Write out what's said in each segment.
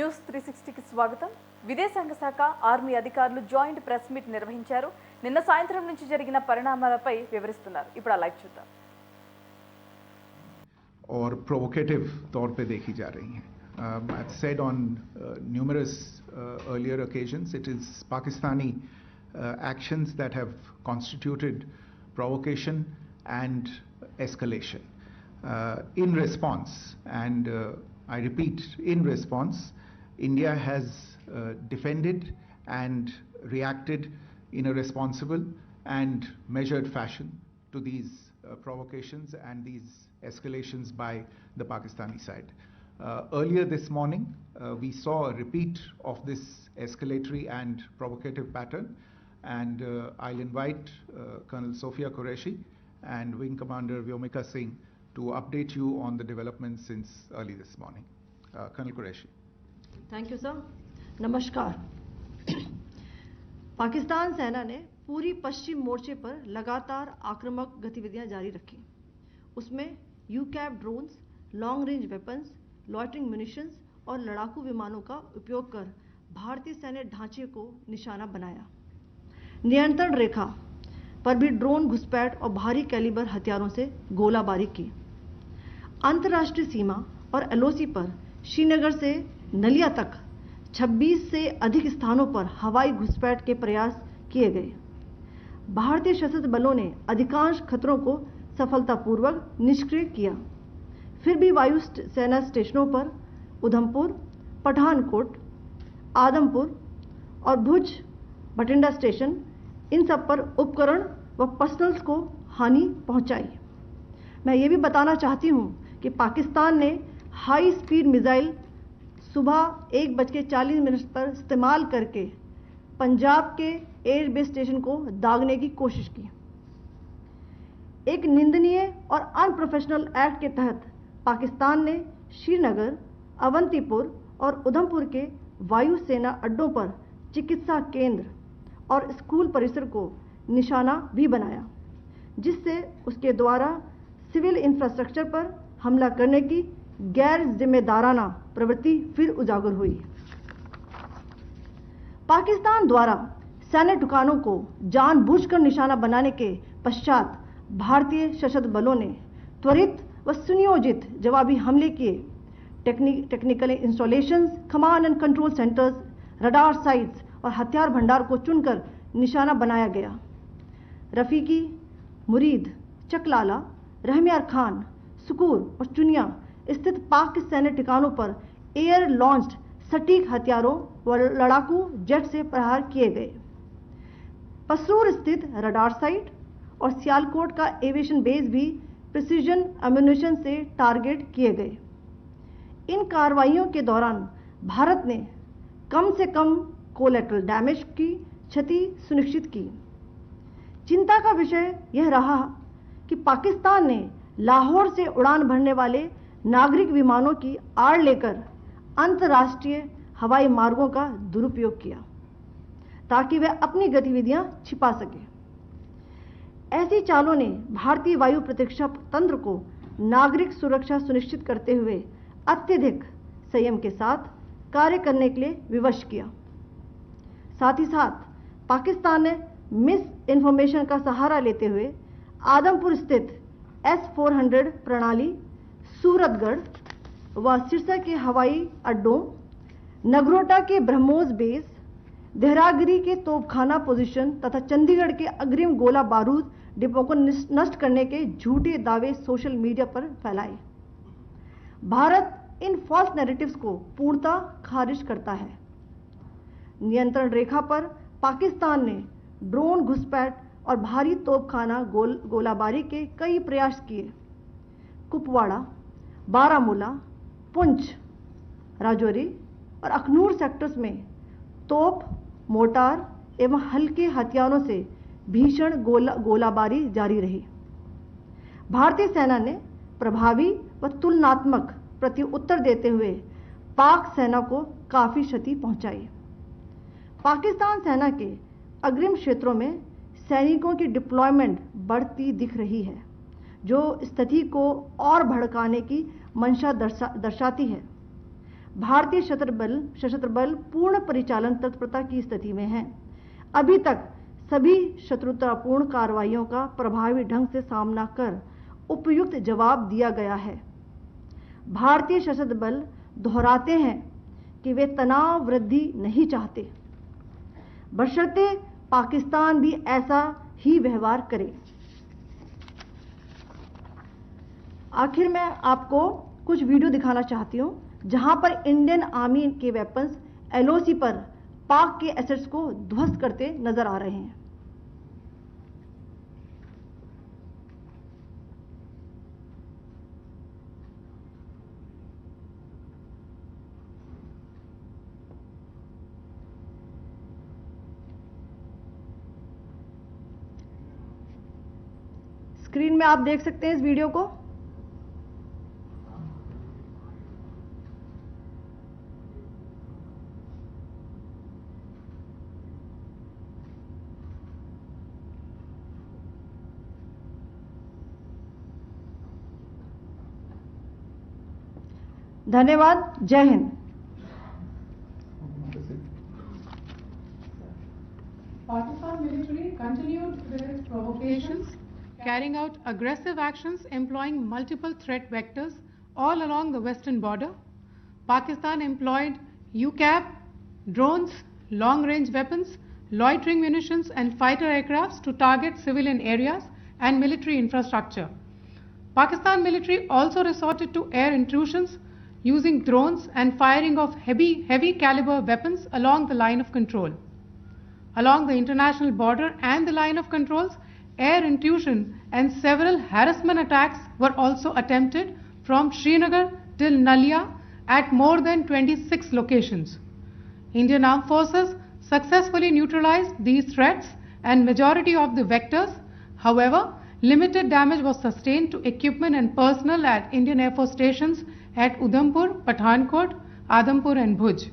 News 360కి స్వాగతం. విదేశాంగ శాఖ ఆర్మీ అధికారులు జాయింట్ ప్రెస్ మీట్ నిర్వహించారు. నిన్న సాయంత్రం నుంచి జరిగిన పరిణామాలపై వివరిస్తున్నారు. ఇప్పుడు ఆ లైవ్ చూద్దాం. और प्रोवोकेटिव तौर पे देखी जा रही हैं. I've said on numerous earlier occasions, it is Pakistani actions that have constituted provocation and escalation. In response, and I repeat, in response, India has defended and reacted in a responsible and measured fashion to these provocations and these escalations by the Pakistani side. Earlier this morning, we saw a repeat of this escalatory and provocative pattern, and I'll invite Colonel Sophia Qureshi and Wing Commander Vyomika Singh to update you on the developments since early this morning. Colonel Qureshi. Thank you sir. नमस्कार. पाकिस्तान सेना ने पूरी पश्चिम मोर्चे पर लगातार आक्रामक गतिविधियां जारी रखी. उसमें यूकैप drones, long range weapons, loitering munitions और लड़ाकू विमानों का उपयोग कर भारतीय सैन्य ढांचे को निशाना बनाया. नियंत्रण रेखा पर भी ड्रोन घुसपैठ और भारी कैलिबर हथियारों से गोलाबारी की. अंतर्राष्ट्रीय सीमा और एलओसी पर श्रीनगर से नलिया तक 26 से अधिक स्थानों पर हवाई घुसपैठ के प्रयास किए गए. भारतीय सशस्त्र बलों ने अधिकांश खतरों को सफलतापूर्वक निष्क्रिय किया. फिर भी वायु सेना स्टेशनों पर उधमपुर, पठानकोट, आदमपुर और भुज बठिंडा स्टेशन, इन सब पर उपकरण व पर्सनल्स को हानि पहुंचाई. मैं ये भी बताना चाहती हूं कि पाकिस्तान ने हाई स्पीड मिसाइल सुबह 1:40 पर इस्तेमाल करके पंजाब के एयरबेस स्टेशन को दागने की कोशिश की. एक निंदनीय और अनप्रोफेशनल एक्ट के तहत पाकिस्तान ने श्रीनगर, अवंतीपुर और उधमपुर के वायु सेना अड्डों पर चिकित्सा केंद्र और स्कूल परिसर को निशाना भी बनाया, जिससे उसके द्वारा सिविल इंफ्रास्ट्रक्चर पर हमला करने की गैर जिम्मेदाराना प्रवृत्ति फिर उजागर हुई. पाकिस्तान द्वारा सैन्य ठिकानों को जानबूझकर निशाना बनाने के पश्चात भारतीय सशस्त्र बलों ने त्वरित व सुनियोजित जवाबी हमले किए. Technical installations, command and control centres, radar sites और हथियार भंडार को चुनकर निशाना बनाया गया. रफीकी, मुरीद, चकलाला, रहमियार खान, सुकूर और चुनिया स्थित पाक सैन्य ठिकानों पर एयर लॉन्च्ड सटीक हथियारों व लड़ाकू जेट से प्रहार किए गए. पसरूर स्थित रडार साइट और सियालकोट का एविएशन बेस भी प्रिसीजन एम्यूनिशन से टारगेट किए गए. इन कार्रवाइयों के दौरान भारत ने कम से कम कोलैटरल डैमेज की क्षति सुनिश्चित की. चिंता का विषय यह रहा कि पाकिस्तान ने लाहौर से उड़ान भरने वाले नागरिक विमानों की आड़ लेकर अंतर्राष्ट्रीय हवाई मार्गों का दुरुपयोग किया ताकि वह अपनी गतिविधियां छिपा सके. ऐसी चालों ने भारतीय वायु प्रतिरक्षा तंत्र को नागरिक सुरक्षा सुनिश्चित करते हुए अत्यधिक संयम के साथ कार्य करने के लिए विवश किया. साथ ही साथ पाकिस्तान ने मिस इन्फॉर्मेशन का सहारा लेते हुए आदमपुर स्थित S-400 प्रणाली, सूरतगढ़ व सिरसा के हवाई अड्डों, नगरोटा के ब्रह्मोस बेस, देहरागिरी के तोपखाना पोजीशन तथा चंडीगढ़ के अग्रिम गोला बारूद डिपो को नष्ट करने के झूठे दावे सोशल मीडिया पर फैलाए. भारत इन फॉल्स नैरेटिव्स को पूर्णतः खारिज करता है. नियंत्रण रेखा पर पाकिस्तान ने ड्रोन घुसपैठ और भारी तोपखाना गोलाबारी के कई प्रयास किए. कुपवाड़ा, बारामूला, पुंछ, राजौरी और अखनूर सेक्टर्स में तोप, मोर्टार एवं हल्के हथियारों से भीषण गोलाबारी जारी रही. भारतीय सेना ने प्रभावी व तुलनात्मक प्रत्युत्तर देते हुए पाक सेना को काफी क्षति पहुंचाई. पाकिस्तान सेना के अग्रिम क्षेत्रों में सैनिकों की डिप्लॉयमेंट बढ़ती दिख रही है, जो स्थिति को और भड़काने की मंशा दर्शाती है. भारतीय सशस्त्र बल पूर्ण परिचालन तत्परता की स्थिति में हैं। अभी तक सभी शत्रुतापूर्ण कार्रवाइयों का प्रभावी ढंग से सामना कर उपयुक्त जवाब दिया गया है। भारतीय सशस्त्र बल दोहराते हैं कि वे तनाव वृद्धि नहीं चाहते, बशर्ते पाकिस्तान भी ऐसा ही व्यवहार करे। आखिर में आपको कुछ वीडियो दिखाना चाहती हूं जहां पर इंडियन आर्मी के वेपन्स एलओसी पर पाक के एसेट्स को ध्वस्त करते नजर आ रहे हैं। स्क्रीन में आप देख सकते हैं इस वीडियो को। धन्यवाद। जय Hind. Pakistan military continued with its provocations, carrying out aggressive actions employing multiple threat vectors all along the western border. Pakistan employed UCAV, drones, long-range weapons, loitering munitions and fighter aircrafts to target civilian areas and military infrastructure. Pakistan military also resorted to air intrusions using drones and firing of heavy caliber weapons along the line of control. Along the international border and the line of controls, air intrusion and several harassment attacks were also attempted from Srinagar till Nalia at more than 26 locations. Indian Armed Forces successfully neutralized these threats and majority of the vectors. However, limited damage was sustained to equipment and personnel at Indian Air Force stations at Udhampur, Pathankot, Adampur and Bhuj.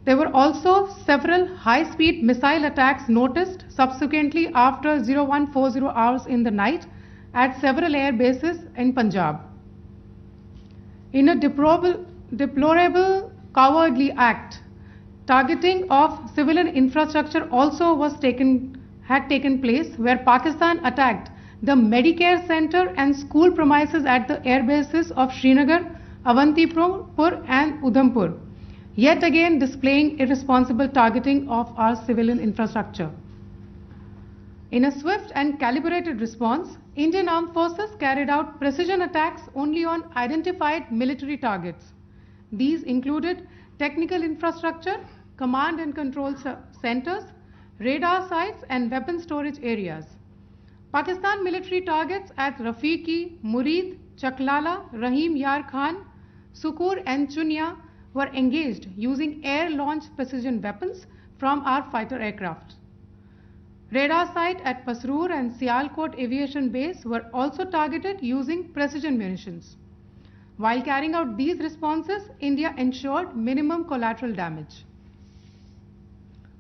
There were also several high-speed missile attacks noticed subsequently after 0140 hours in the night at several air bases in Punjab. In a deplorable cowardly act, targeting of civilian infrastructure also had taken place, where Pakistan attacked the Medicare center and school premises at the air bases of Srinagar, Avantipur and Udhampur, yet again displaying irresponsible targeting of our civilian infrastructure. In a swift and calibrated response, Indian Armed Forces carried out precision attacks only on identified military targets. These included technical infrastructure, command and control centers, radar sites and weapon storage areas. Pakistan military targets at Rafiqi, Murid, Chaklala, Rahim Yar Khan, Sukur and Chunya were engaged using air-launched precision weapons from our fighter aircraft. Radar site at Pasroor and Sialkot Aviation Base were also targeted using precision munitions. While carrying out these responses, India ensured minimum collateral damage.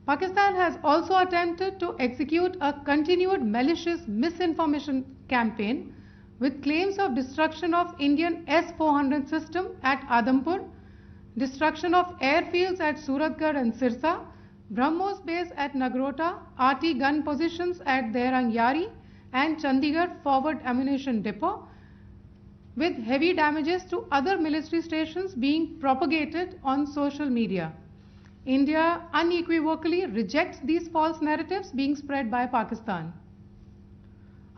Pakistan has also attempted to execute a continued malicious misinformation campaign with claims of destruction of Indian S-400 system at Adampur, destruction of airfields at Suratgarh and Sirsa, BrahMos base at Nagrota, RT gun positions at Derang Yari and Chandigarh forward ammunition depot, with heavy damages to other military stations being propagated on social media. India unequivocally rejects these false narratives being spread by Pakistan.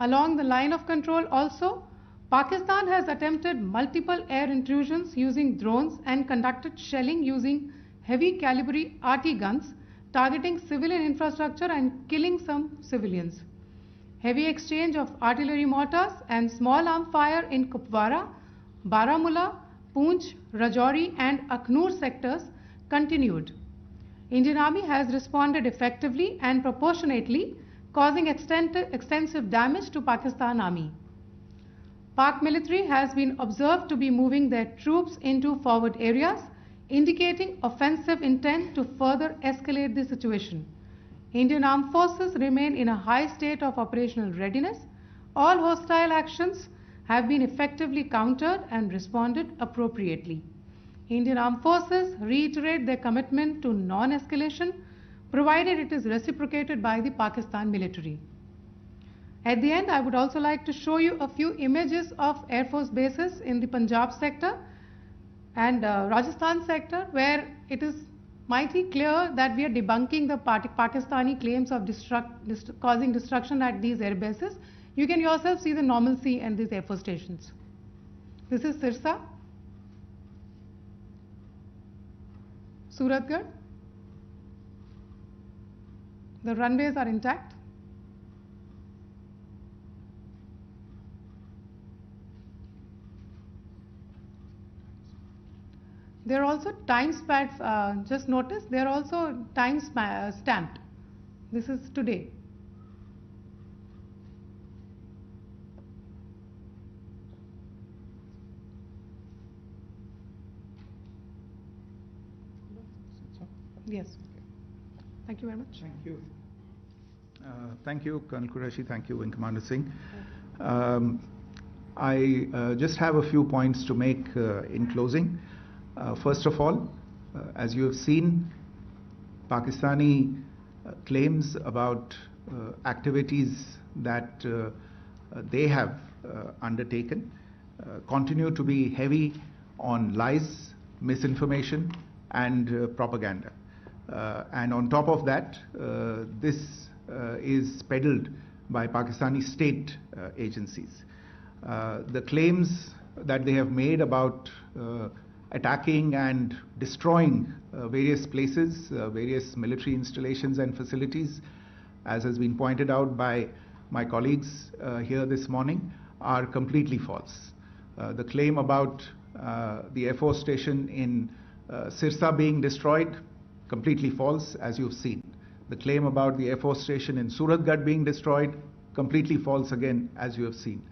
Along the line of control also, Pakistan has attempted multiple air intrusions using drones and conducted shelling using heavy caliber RT guns, targeting civilian infrastructure and killing some civilians. Heavy exchange of artillery mortars and small arm fire in Kupwara, Baramulla, Poonch, Rajouri and Akhnur sectors continued. Indian Army has responded effectively and proportionately, causing extensive damage to Pakistan Army. Pak military has been observed to be moving their troops into forward areas, indicating offensive intent to further escalate the situation. Indian Armed Forces remain in a high state of operational readiness. All hostile actions have been effectively countered and responded appropriately. Indian Armed Forces reiterate their commitment to non-escalation, provided it is reciprocated by the Pakistan military. At the end, I would also like to show you a few images of Air Force bases in the Punjab sector and Rajasthan sector, where it is mighty clear that we are debunking the Pakistani claims of causing destruction at these air bases. You can yourself see the normalcy in these Air Force stations. This is Sirsa, Suratgarh. The runways are intact. There are also time stamps, just notice, they are also time stamped. This is today. Yes. Thank you very much. Thank you. Thank you, Colonel Qureshi. Thank you, Wing Commander Singh. I just have a few points to make in closing. First of all, as you have seen, Pakistani claims about activities that they have undertaken continue to be heavy on lies, misinformation, and propaganda. And on top of that, this is peddled by Pakistani state agencies. The claims that they have made about attacking and destroying various places, various military installations and facilities, as has been pointed out by my colleagues here this morning, are completely false. The claim about the Air Force station in Sirsa being destroyed, completely false, as you've seen. The claim about the Air Force station in Suratgarh being destroyed, completely false again, as you have seen.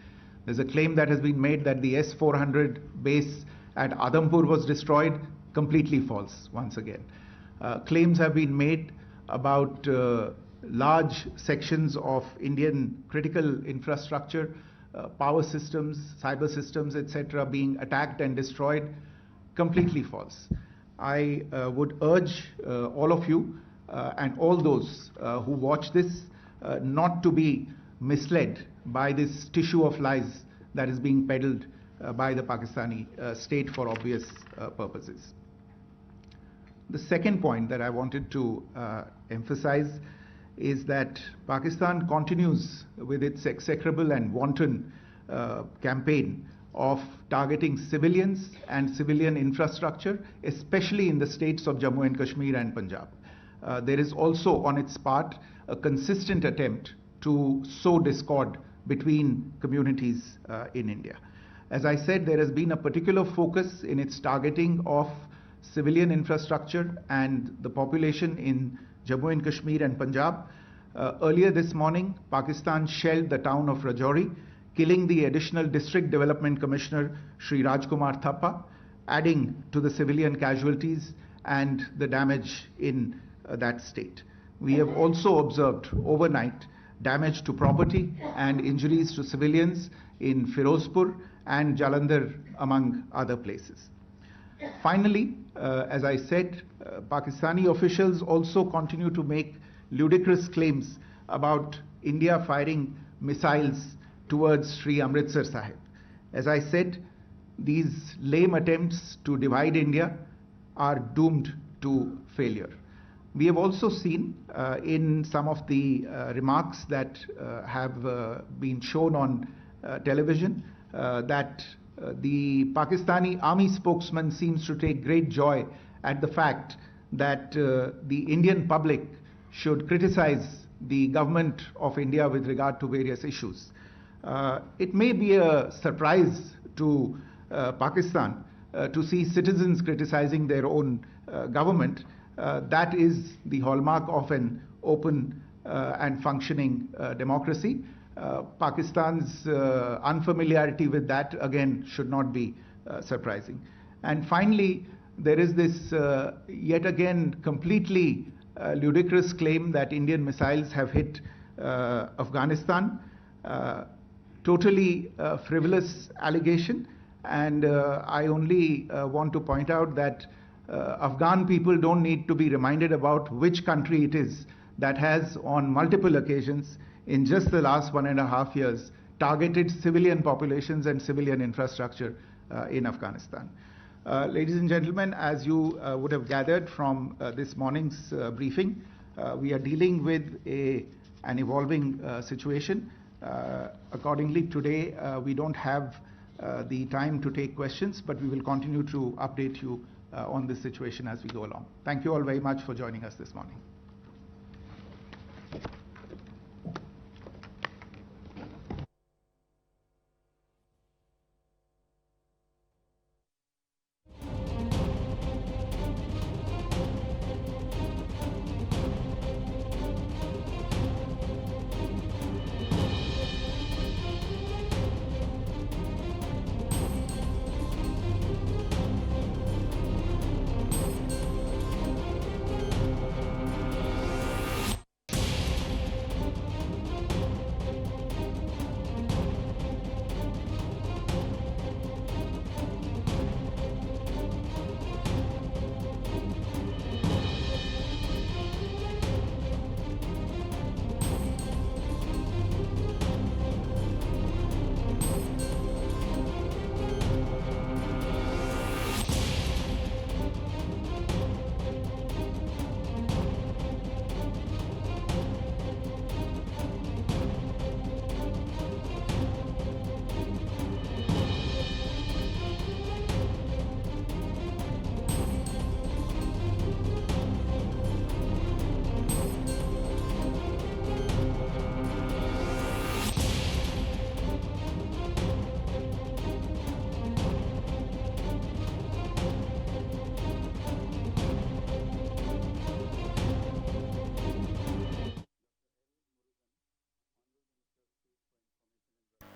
There's a claim that has been made that the S-400 base at Adampur was destroyed, completely false once again. Claims have been made about large sections of Indian critical infrastructure, power systems, cyber systems, etc. being attacked and destroyed, completely false. I would urge all of you and all those who watch this not to be misled by this tissue of lies that is being peddled by the Pakistani state for obvious purposes. The second point that I wanted to emphasize is that Pakistan continues with its execrable and wanton campaign of targeting civilians and civilian infrastructure, especially in the states of Jammu and Kashmir and Punjab. There is also on its part a consistent attempt to sow discord between communities in India. As I said, there has been a particular focus in its targeting of civilian infrastructure and the population in Jammu and Kashmir and Punjab. Earlier this morning, Pakistan shelled the town of Rajouri, killing the additional District Development Commissioner, Shri Rajkumar Thappa, adding to the civilian casualties and the damage in that state. We have also observed overnight damage to property and injuries to civilians in Firozpur and Jalandhar, among other places. Finally, as I said, Pakistani officials also continue to make ludicrous claims about India firing missiles towards Sri Amritsar Sahib. As I said, these lame attempts to divide India are doomed to failure. We have also seen in some of the remarks that have been shown on television that the Pakistani army spokesman seems to take great joy at the fact that the Indian public should criticize the government of India with regard to various issues. It may be a surprise to Pakistan to see citizens criticizing their own government. That is the hallmark of an open and functioning democracy. Pakistan's unfamiliarity with that, again, should not be surprising. And finally, there is this yet again completely ludicrous claim that Indian missiles have hit Afghanistan. Totally frivolous allegation. And I only want to point out that Afghan people don't need to be reminded about which country it is that has, on multiple occasions, in just the last 1.5 years, targeted civilian populations and civilian infrastructure in Afghanistan. Ladies and gentlemen, as you would have gathered from this morning's briefing, we are dealing with an evolving situation. Accordingly, today we don't have the time to take questions, but we will continue to update you on this situation as we go along. Thank you all very much for joining us this morning.